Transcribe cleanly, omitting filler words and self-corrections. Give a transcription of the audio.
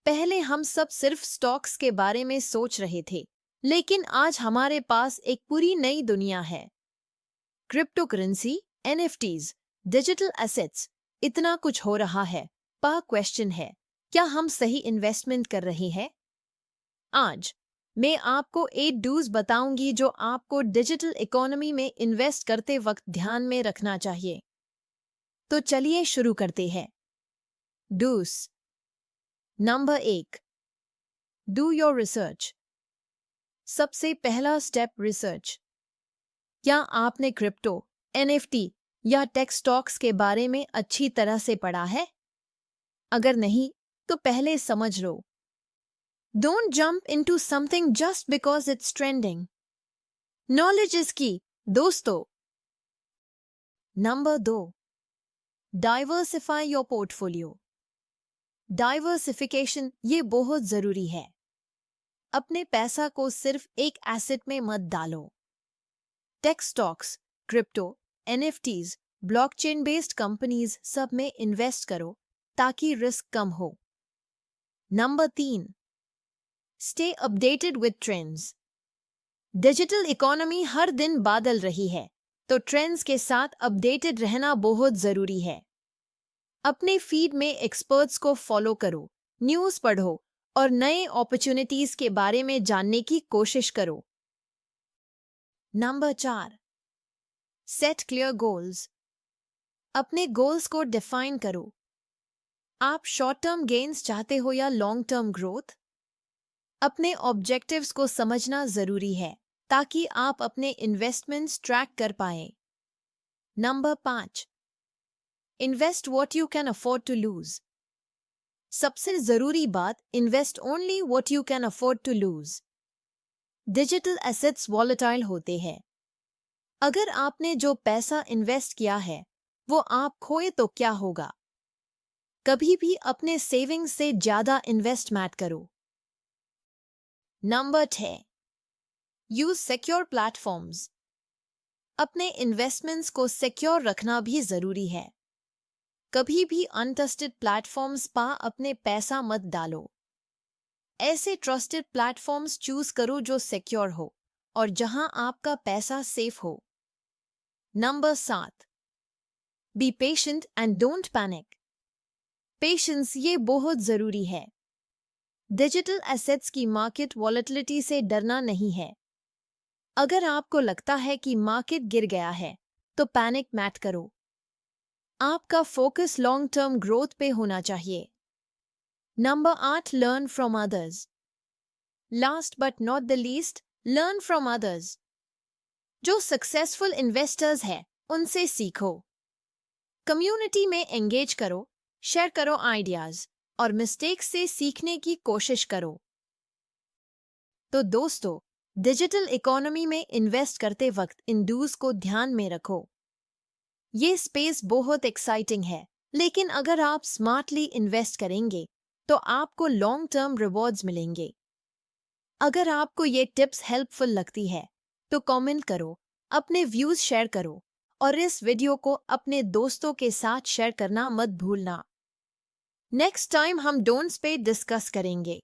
पहले हम सब सिर्फ स्टॉक्स के बारे में सोच रहे थे, लेकिन आज हमारे पास एक पूरी नई दुनिया है। क्रिप्टोकरेंसी, एनएफटीज, डिजिटल एसेट्स, इतना कुछ हो रहा है। पर क्वेश्चन है, क्या हम सही इन्वेस्टमेंट कर रहे हैं? आज मैं आपको 8 डूज बताऊंगी जो आपको डिजिटल इकोनॉमी में इन्वेस्ट करते वक्त ध्यान में रखना चाहिए। तो चलिए शुरू करते हैं। Do's number 1, do your research. सबसे पहला स्टेप रिसर्च। क्या आपने क्रिप्टो, एनएफटी या टेक स्टॉक्स के बारे में अच्छी तरह से पढ़ा है? अगर नहीं, तो पहले समझ लो। Don't jump into something just because it's trending. Knowledge is key, दोस्तों। Number 2, diversify your portfolio. Diversification ये बहुत जरूरी है। अपने पैसा को सिर्फ एक एसेट में मत डालो। Tech stocks, crypto, NFTs, blockchain based companies सब में इन्वेस्ट करो ताकि रिस्क कम हो। Number 3, stay updated with trends. Digital economy हर दिन बदल रही है, तो ट्रेंड्स के साथ अपडेटेड रहना बहुत जरूरी है। अपने फीड में एक्सपर्ट्स को फॉलो करो, न्यूज़ पढ़ो और नए अपॉर्चुनिटीज के बारे में जानने की कोशिश करो। Number 4, set clear goals. अपने गोल्स को डिफाइन करो। आप शॉर्ट टर्म गेन्स चाहते हो या लॉन्ग टर्म ग्रोथ? अपने ऑब्जेक्टिव्स को समझना जरूरी है ताकि आप अपने इन्वेस्टमेंट्स ट्रैक कर पाए। Number 5, invest what you can afford to lose. सबसे जरूरी बात, invest only what you can afford to lose. Digital assets volatile होते हैं। अगर आपने जो पैसा इन्वेस्ट किया है वो आप खोए तो क्या होगा? कभी भी अपने सेविंग्स से ज्यादा इन्वेस्ट मत करो। Number 6, use secure platforms. अपने इन्वेस्टमेंट्स को सिक्योर रखना भी जरूरी है। कभी भी अनट्रस्टेड प्लेटफॉर्म्स पर अपने पैसा मत डालो। ऐसे ट्रस्टेड प्लेटफॉर्म्स चूज करो जो सिक्योर हो और जहां आपका पैसा सेफ हो। Number 7, be patient and don't panic. Patience ये बहुत जरूरी है। डिजिटल एसेट्स की मार्केट वॉलेटिलिटी से डरना नहीं है। अगर आपको लगता है कि मार्केट गिर गया है तो पैनिक मत करो। आपका फोकस लॉन्ग टर्म ग्रोथ पे होना चाहिए। Number 8, learn from others. Last but not the least, learn from others. जो सक्सेसफुल इन्वेस्टर्स हैं उनसे सीखो। कम्युनिटी में एंगेज करो, शेयर करो आइडियाज और मिस्टेक्स से सीखने की कोशिश करो। तो दोस्तों, डिजिटल इकोनॉमी में इन्वेस्ट करते वक्त इन डूज को ध्यान में रखो। ये स्पेस बहुत एक्साइटिंग है, लेकिन अगर आप स्मार्टली इन्वेस्ट करेंगे तो आपको लॉन्ग टर्म रिवॉर्ड्स मिलेंगे। अगर आपको ये टिप्स हेल्पफुल लगती है तो कमेंट करो, अपने व्यूज शेयर करो और इस वीडियो को अपने दोस्तों के साथ शेयर करना मत भूलना। नेक्स्ट टाइम हम डोंट्स पे डिस्कस करेंगे।